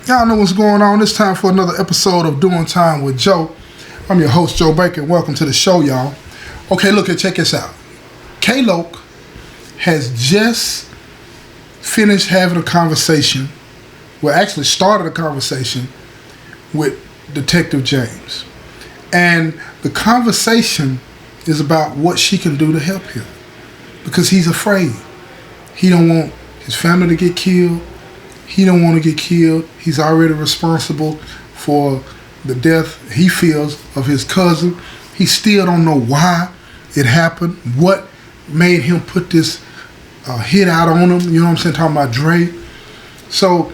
Y'all know what's going on. It's time for another episode of Doing Time with Joe. I'm your host, Joe Baker. Welcome to the show, y'all. Okay, look here, check this out. K-Loke has just finished having a conversation, actually started a conversation with Detective James. And the conversation is about what she can do to help him. Because he's afraid. He don't want his family to get killed. He don't want to get killed. He's already responsible for the death he feels of his cousin. He still don't know why it happened, what made him put this hit out on him, you know what I'm saying, talking about Dre. So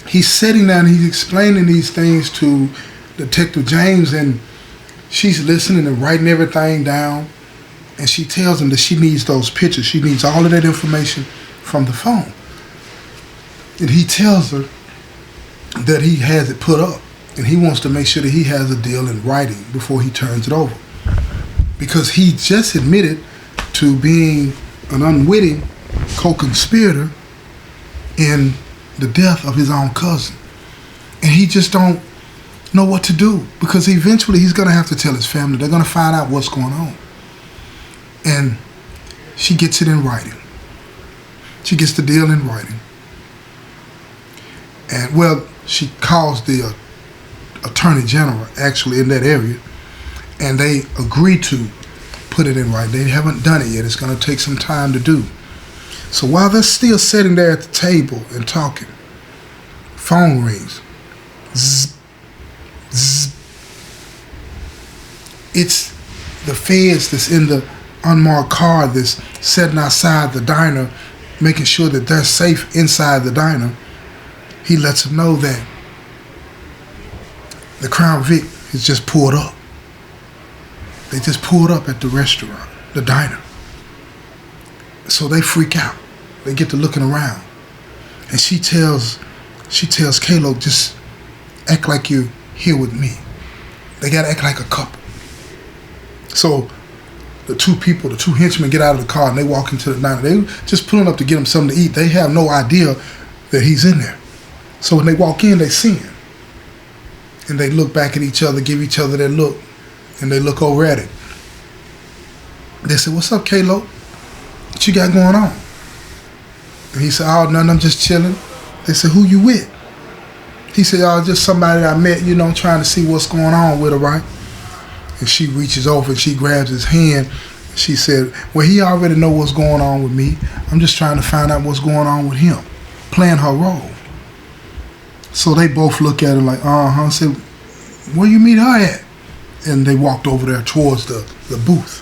he's sitting there and he's explaining these things to Detective James, and she's listening and writing everything down, and she tells him that she needs those pictures. She needs all of that information from the phone. And he tells her that he has it put up, and he wants to make sure that he has a deal in writing before he turns it over. Because he just admitted to being an unwitting co-conspirator in the death of his own cousin. And he just don't know what to do, because eventually he's going to have to tell his family. They're going to find out what's going on. And she gets it in writing. She gets the deal in writing. And, well, she calls the attorney general, actually, in that area, and they agree to put it in writing. They haven't done it yet. It's going to take some time to do. So while they're still sitting there at the table and talking, phone rings. Zzz, zzz. It's the feds that's in the unmarked car that's sitting outside the diner, making sure that they're safe inside the diner. He lets them know that the Crown Vic has just pulled up. They just pulled up at the restaurant, the diner. So they freak out. They get to looking around. And she tells K-Loke, just act like you're here with me. They got to act like a couple. So the two henchmen get out of the car and they walk into the diner. They just pulling up to get him something to eat. They have no idea that he's in there. So when they walk in, they see him. And they look back at each other, give each other that look, and they look over at it. They said, "What's up, K-Loke? What you got going on?" And he said, "Oh, nothing, I'm just chilling." They said, "Who you with?" He said, "Oh, just somebody I met, trying to see what's going on with her, right?" And she reaches over and she grabs his hand. She said, "Well, he already know what's going on with me. I'm just trying to find out what's going on with him," playing her role. So they both look at her like, said, "Where you meet her at?" And they walked over there towards the booth.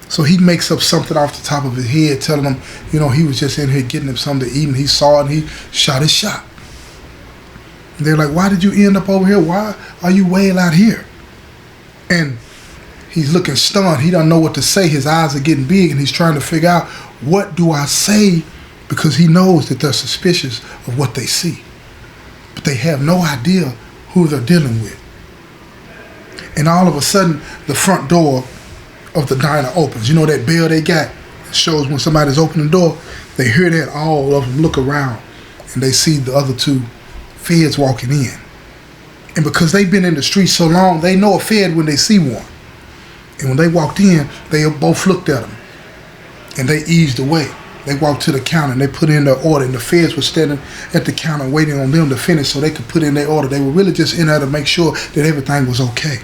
So he makes up something off the top of his head, telling them, he was just in here getting him something to eat, and he saw it, and he shot his shot. And they're like, "Why did you end up over here? Why are you way out here?" And he's looking stunned. He doesn't know what to say. His eyes are getting big, and he's trying to figure out, what do I say? Because he knows that they're suspicious of what they see. But they have no idea who they're dealing with. And all of a sudden, the front door of the diner opens. You know that bell they got? It shows when somebody's opening the door. They hear that, all of them look around, and they see the other two feds walking in. And because they've been in the street so long, they know a fed when they see one. And when they walked in, they both looked at them, and they eased away. They walked to the counter and they put in their order, and the feds were standing at the counter waiting on them to finish so they could put in their order. They were really just in there to make sure that everything was okay.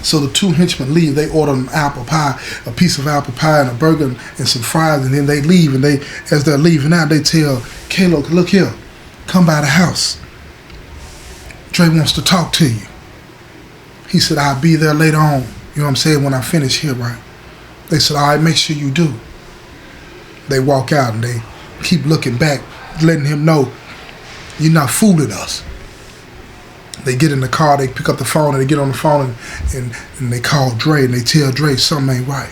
So the two henchmen leave. They order an apple pie, a piece of apple pie and a burger and some fries, and then they leave. And as they're leaving out, they tell K-Loke, "Look here, come by the house. Dre wants to talk to you." He said, "I'll be there later on, you know what I'm saying, when I finish here, right?" They said, "All right, make sure you do." They walk out and they keep looking back, letting him know, "You're not fooling us." They get in the car, they pick up the phone, and they get on the phone and they call Dre, and they tell Dre something ain't right.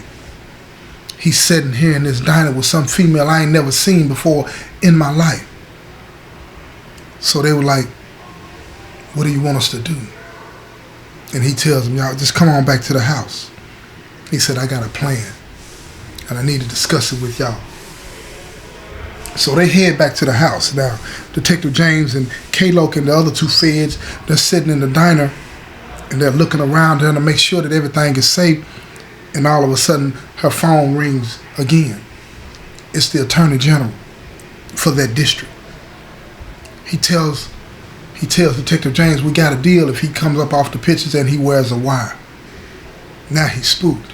He's sitting here in this diner with some female I ain't never seen before in my life. So they were like, "What do you want us to do?" And he tells them, "Y'all just come on back to the house." He said, "I got a plan, and I need to discuss it with y'all." So they head back to the house. Now, Detective James and K-Loke and the other two feds, they're sitting in the diner and they're looking around there to make sure that everything is safe. And all of a sudden, her phone rings again. It's the Attorney General for that district. He tells Detective James, we got a deal if he comes up off the pictures and he wears a wire. Now he's spooked.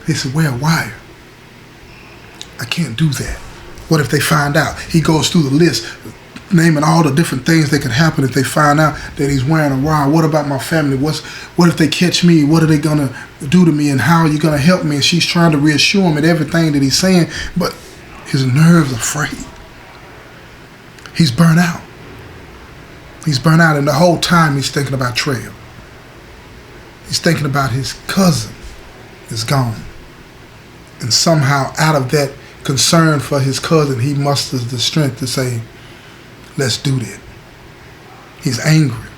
He said, wear a wire? I can't do that. What if they find out? He goes through the list, naming all the different things that could happen if they find out that he's wearing a wire. What about my family? What if they catch me? What are they going to do to me? And how are you going to help me? And she's trying to reassure him at everything that he's saying, but his nerves are frayed. He's burnt out. He's burnt out, and the whole time he's thinking about Trail. He's thinking about his cousin is gone. And somehow out of that concern for his cousin, he musters the strength to say, let's do that. He's angry.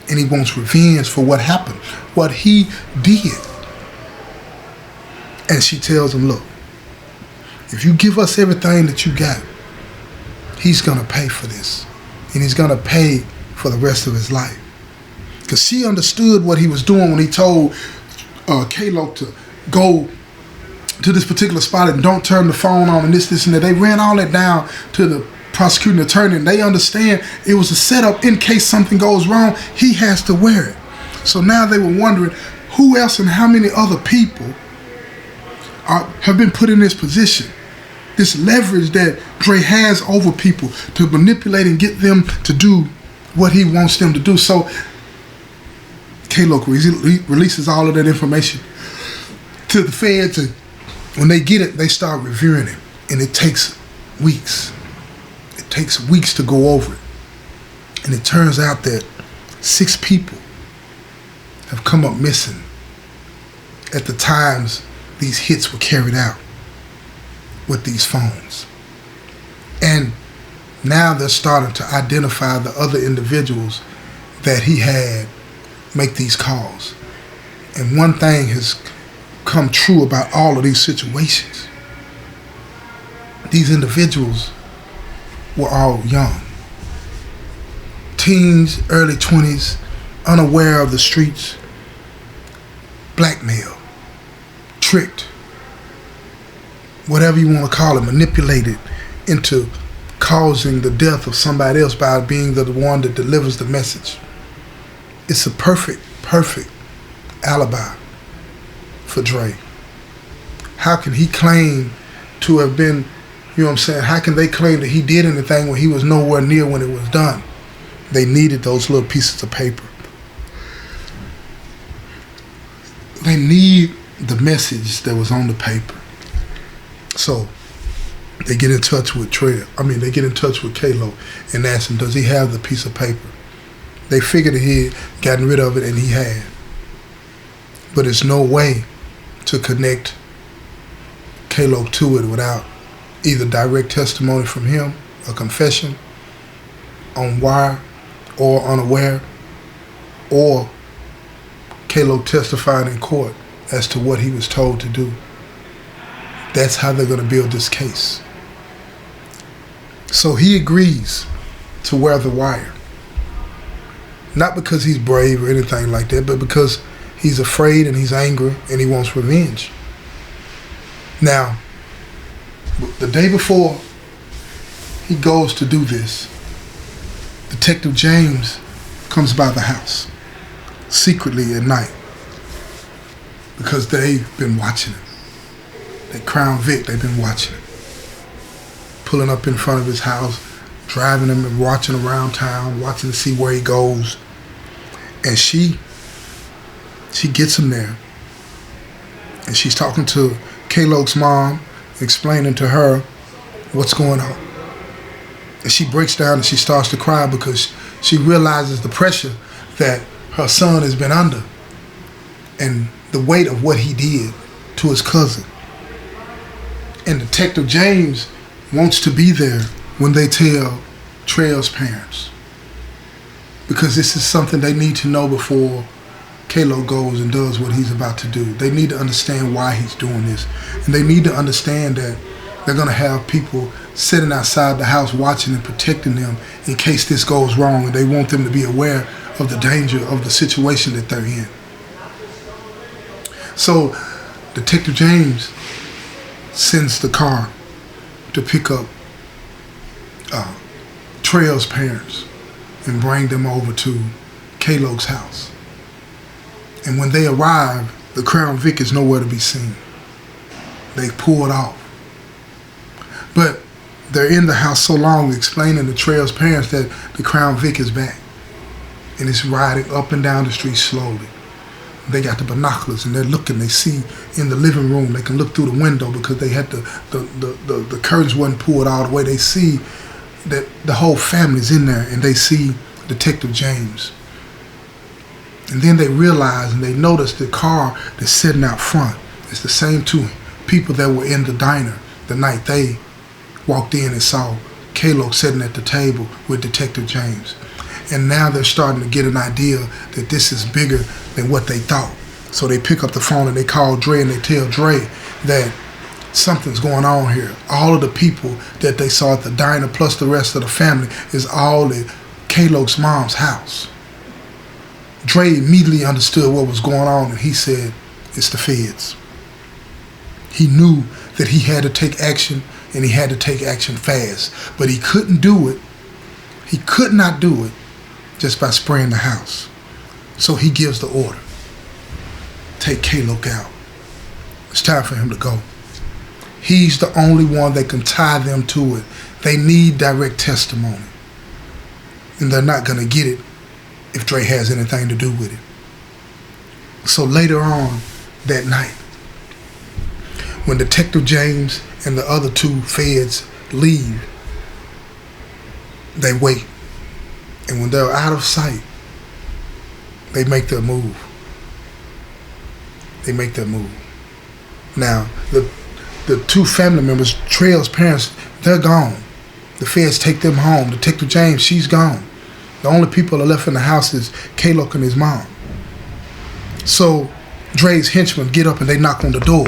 And he wants revenge for what happened, what he did. And she tells him, look, if you give us everything that you got, he's going to pay for this. And he's going to pay for the rest of his life. Because she understood what he was doing when he told K-Loke to go to this particular spot and don't turn the phone on and this and that. They ran all that down to the prosecuting attorney, and they understand it was a setup in case something goes wrong. He has to wear it. So now they were wondering who else and how many other people have been put in this position. This leverage that Dre has over people to manipulate and get them to do what he wants them to do. So K-Loke releases all of that information to the feds, and when they get it, they start reviewing it. And it takes weeks. It takes weeks to go over it. And it turns out that 6 people have come up missing at the times these hits were carried out with these phones. And now they're starting to identify the other individuals that he had make these calls. And one thing has come true about all of these situations. These individuals were all young. Teens, early 20s, unaware of the streets, blackmailed, tricked, whatever you want to call it, manipulated into causing the death of somebody else by being the one that delivers the message. It's a perfect alibi for Dre. How can he claim to have been, you know what I'm saying, how can they claim that he did anything when he was nowhere near when it was done? They needed those little pieces of paper. They need the message that was on the paper. So they get in touch with they get in touch with K-Loke and ask him, does he have the piece of paper? They figured that he had gotten rid of it, and he had. But there's no way to connect K-Loke to it without either direct testimony from him, a confession on wire or unaware, or K-Loke testifying in court as to what he was told to do. That's how they're going to build this case. So he agrees to wear the wire. Not because he's brave or anything like that, but because he's afraid and he's angry and he wants revenge. Now, the day before he goes to do this, Detective James comes by the house secretly at night because they've been watching him. At Crown Vic, they've been watching him. Pulling up in front of his house, driving him and watching around town, watching to see where he goes. And she gets him there. And she's talking to K-Loke's mom, explaining to her what's going on. And she breaks down and she starts to cry because she realizes the pressure that her son has been under and the weight of what he did to his cousin. And Detective James wants to be there when they tell Trail's parents, because this is something they need to know before K-Loke goes and does what he's about to do. They need to understand why he's doing this. And they need to understand that They're going to have people sitting outside the house watching and protecting them in case this goes wrong, and they want them to be aware of the danger of the situation that they're in. So Detective James sends the car to pick up Trail's parents and bring them over to K-Loke's house. And when they arrive, the Crown Vic is nowhere to be seen. They pulled off. But they're in the house so long explaining to Trail's parents that the Crown Vic is back. And it's riding up and down the street slowly. They got the binoculars and they're looking. They see in the living room. They can look through the window because they had the curtains wasn't pulled all the way. They see that the whole family's in there, and they see Detective James. And then they realize and they notice the car that's sitting out front is the same two people that were in the diner the night they walked in and saw K-Loke sitting at the table with Detective James. And now they're starting to get an idea that this is bigger than what they thought. So they pick up the phone and they call Dre and they tell Dre that something's going on here. All of the people that they saw at the diner plus the rest of the family is all at K-Loke's mom's house. Dre immediately understood what was going on, and he said, it's the feds. He knew that he had to take action, and he had to take action fast. But he couldn't do it. He could not do it just by spraying the house. So he gives the order. Take K-Loke out. It's time for him to go. He's the only one that can tie them to it. They need direct testimony. And they're not going to get it if Dre has anything to do with it. So later on that night, when Detective James and the other two feds leave, they wait. And when they're out of sight, they make their move. They make their move. Now, the two family members, Trail's parents, they're gone. The feds take them home. Detective James, she's gone. The only people that are left in the house is K-Loke and his mom. So Dre's henchmen get up and they knock on the door.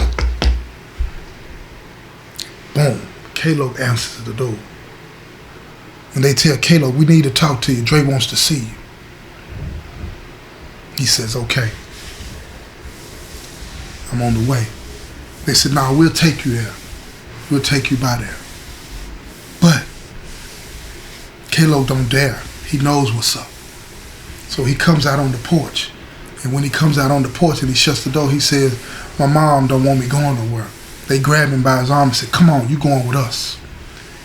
Boom. K-Loke answers the door. And they tell K-Loke, we need to talk to you. Dre wants to see you. He says, okay. I'm on the way. They said, no, we'll take you there. We'll take you by there. But K-Loke don't dare. He knows what's up. So he comes out on the porch. And when he comes out on the porch and he shuts the door, he says, my mom don't want me going nowhere. They grab him by his arm and say, come on, you going with us.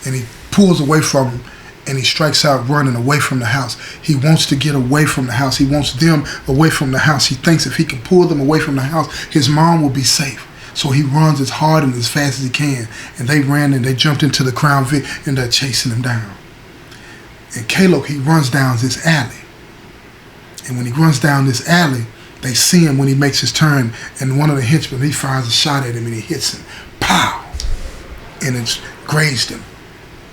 And he pulls away from him and he strikes out running away from the house. He wants to get away from the house. He wants them away from the house. He thinks if he can pull them away from the house, his mom will be safe. So he runs as hard and as fast as he can. And they ran and they jumped into the Crown Vic and they're chasing him down. And K-Loke, he runs down this alley. And when he runs down this alley, they see him when he makes his turn. And one of the henchmen, he fires a shot at him and he hits him. Pow! And it's grazed him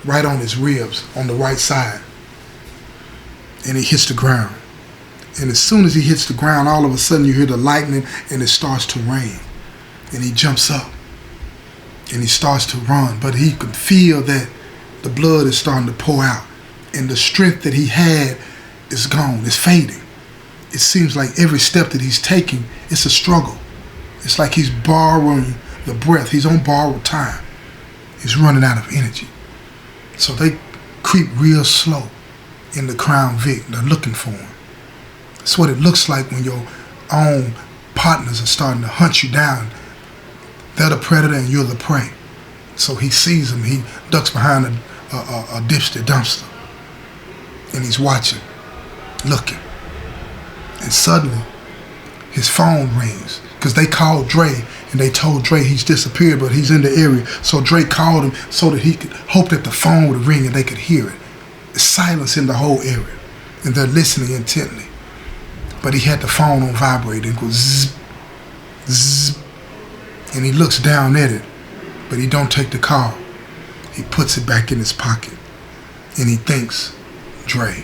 right on his ribs on the right side. And he hits the ground. And as soon as he hits the ground, all of a sudden you hear the lightning and it starts to rain. And he jumps up and he starts to run. But he can feel that the blood is starting to pour out. And the strength that he had is gone. It's fading. It seems like every step that he's taking, it's a struggle. It's like he's borrowing the breath. He's on borrowed time. He's running out of energy. So they creep real slow in the Crown Vic. They're looking for him. That's what it looks like when your own partners are starting to hunt you down. They're the predator and you're the prey. So he sees him. He ducks behind a dipstick dumpster. And he's watching, looking. And suddenly, his phone rings. Because they called Dre, and they told Dre he's disappeared, but he's in the area. So Dre called him so that he could hope that the phone would ring and they could hear it. It's silence in the whole area. And they're listening intently. But he had the phone on vibrate and goes zzz, zzz. And he looks down at it, but he don't take the call. He puts it back in his pocket. And he thinks, Dre,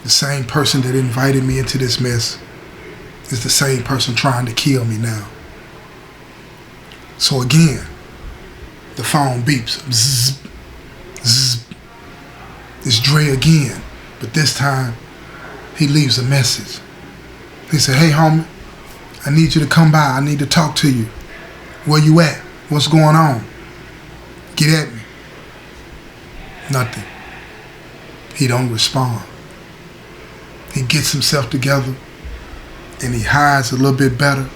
the same person that invited me into this mess is the same person trying to kill me now. So again, The phone beeps. Zzz, zzz. It's Dre again, but this time he leaves a message. He said, "Hey homie, I need you to come by. I need to talk to you. Where you at? What's going on? Get at me." Nothing. He don't respond. He gets himself together and he hides a little bit better.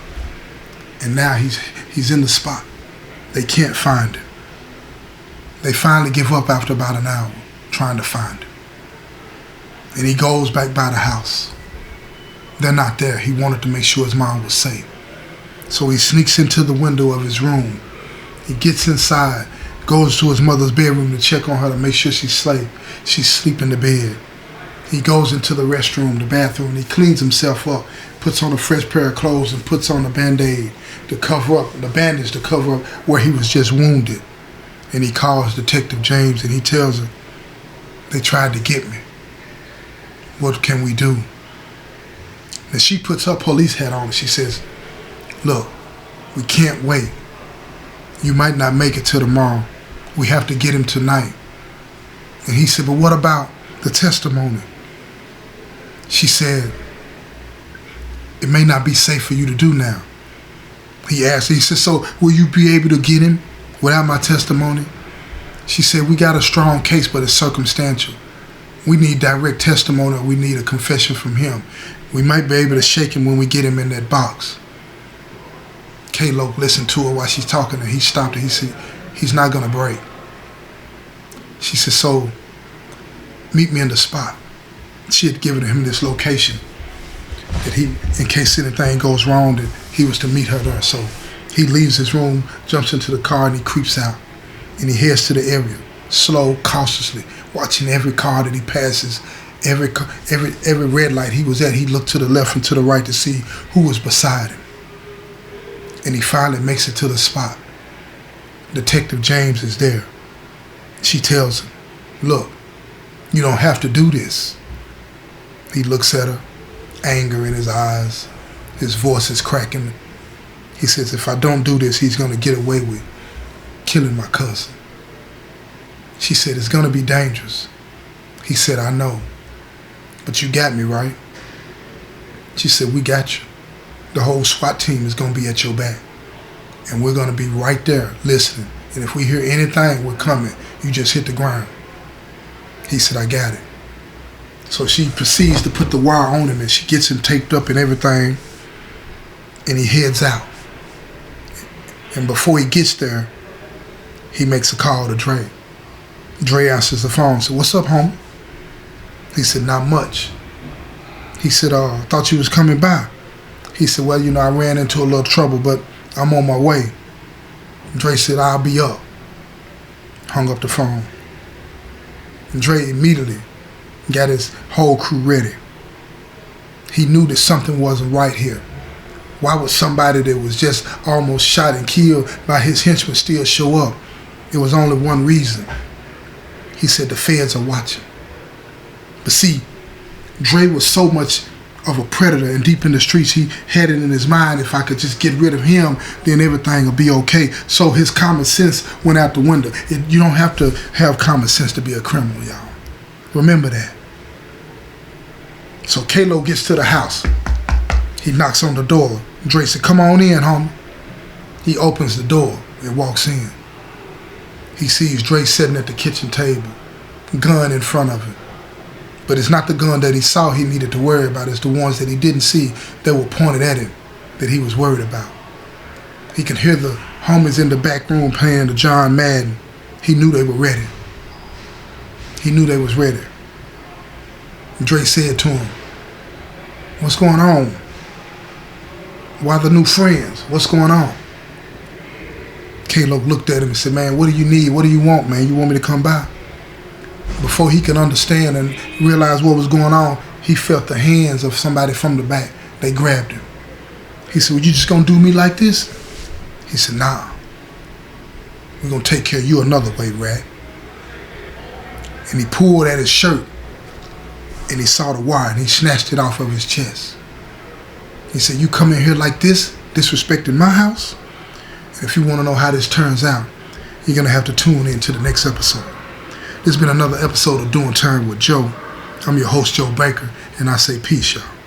And now he's in the spot. They can't find him. They finally give up after about an hour trying to find him. And he goes back by the house. They're not there. He wanted to make sure his mom was safe. So he sneaks into the window of his room. He gets inside, goes to his mother's bedroom to check on her to make sure she's asleep in the bed. He goes into the restroom, the bathroom, and he cleans himself up, puts on a fresh pair of clothes and puts on a Band-Aid to cover up, the bandage to cover up where he was just wounded. And he calls Detective James and he tells her, "They tried to get me. What can we do?" And she puts her police hat on and she says, "Look, we can't wait. You might not make it till tomorrow. We have to get him tonight." And he said, "But what about the testimony?" She said, "It may not be safe for you to do now." He asked, he said, "So will you be able to get him without my testimony?" She said, "We got a strong case, but it's circumstantial. We need direct testimony, or we need a confession from him. We might be able to shake him when we get him in that box." K-Lo listened to her while she's talking, and he stopped her. He said, "He's not going to break." She said, "So meet me in the spot." She had given him this location that he, in case anything goes wrong, that he was to meet her there. So he leaves his room, jumps into the car, and he creeps out. And he heads to the area, slow, cautiously, watching every car that he passes. Every red light he was at, he looked to the left and to the right to see who was beside him. And he finally makes it to the spot. Detective James is there. She tells him, "Look, you don't have to do this." He looks at her, anger in his eyes. His voice is cracking. He says, "If I don't do this, he's going to get away with killing my cousin." She said, "It's going to be dangerous." He said, "I know. But you got me, right?" She said, "We got you. The whole SWAT team is going to be at your back. And we're going to be right there listening. And if we hear anything, we're coming. You just hit the ground." He said, "I got it." So she proceeds to put the wire on him and she gets him taped up and everything. And he heads out. And before he gets there, he makes a call to Dre. Dre answers the phone and said, "What's up, homie?" He said, "Not much." He said, "I thought you was coming by." He said, "Well, I ran into a little trouble, but I'm on my way." Dre said, "I'll be up." Hung up the phone. And Dre immediately got his whole crew ready. He knew that something wasn't right here. Why would somebody that was just almost shot and killed by his henchmen still show up? It was only one reason. He said, "The feds are watching." But see, Dre was so much of a predator and deep in the streets, he had it in his mind, if I could just get rid of him, then everything will be okay. So his common sense went out the window. You don't have to have common sense to be a criminal, y'all. Remember that. So K-Lo gets to the house. He knocks on the door. Dre said, "Come on in, homie." He opens the door and walks in. He sees Dre sitting at the kitchen table, gun in front of him. But it's not the gun that he saw he needed to worry about. It's the ones that he didn't see that were pointed at him that he was worried about. He could hear the homies in the back room playing the John Madden. He knew they were ready. He knew they was ready. Dre said to him, "What's going on? Why the new friends? What's going on?" K-Lo looked at him and said, "Man, what do you need? What do you want, man? You want me to come by?" Before he could understand and realize what was going on, he felt the hands of somebody from the back. They grabbed him. He said, "Well, you just gonna do me like this?" He said, "Nah. We're gonna take care of you another way, rat." And he pulled at his shirt and he saw the wire and he snatched it off of his chest. He said, "You come in here like this, disrespecting my house? And if you want to know how this turns out, you're going to have to tune in to the next episode. This has been another episode of Doing Time with Joe. I'm your host, Joe Baker, and I say peace, y'all.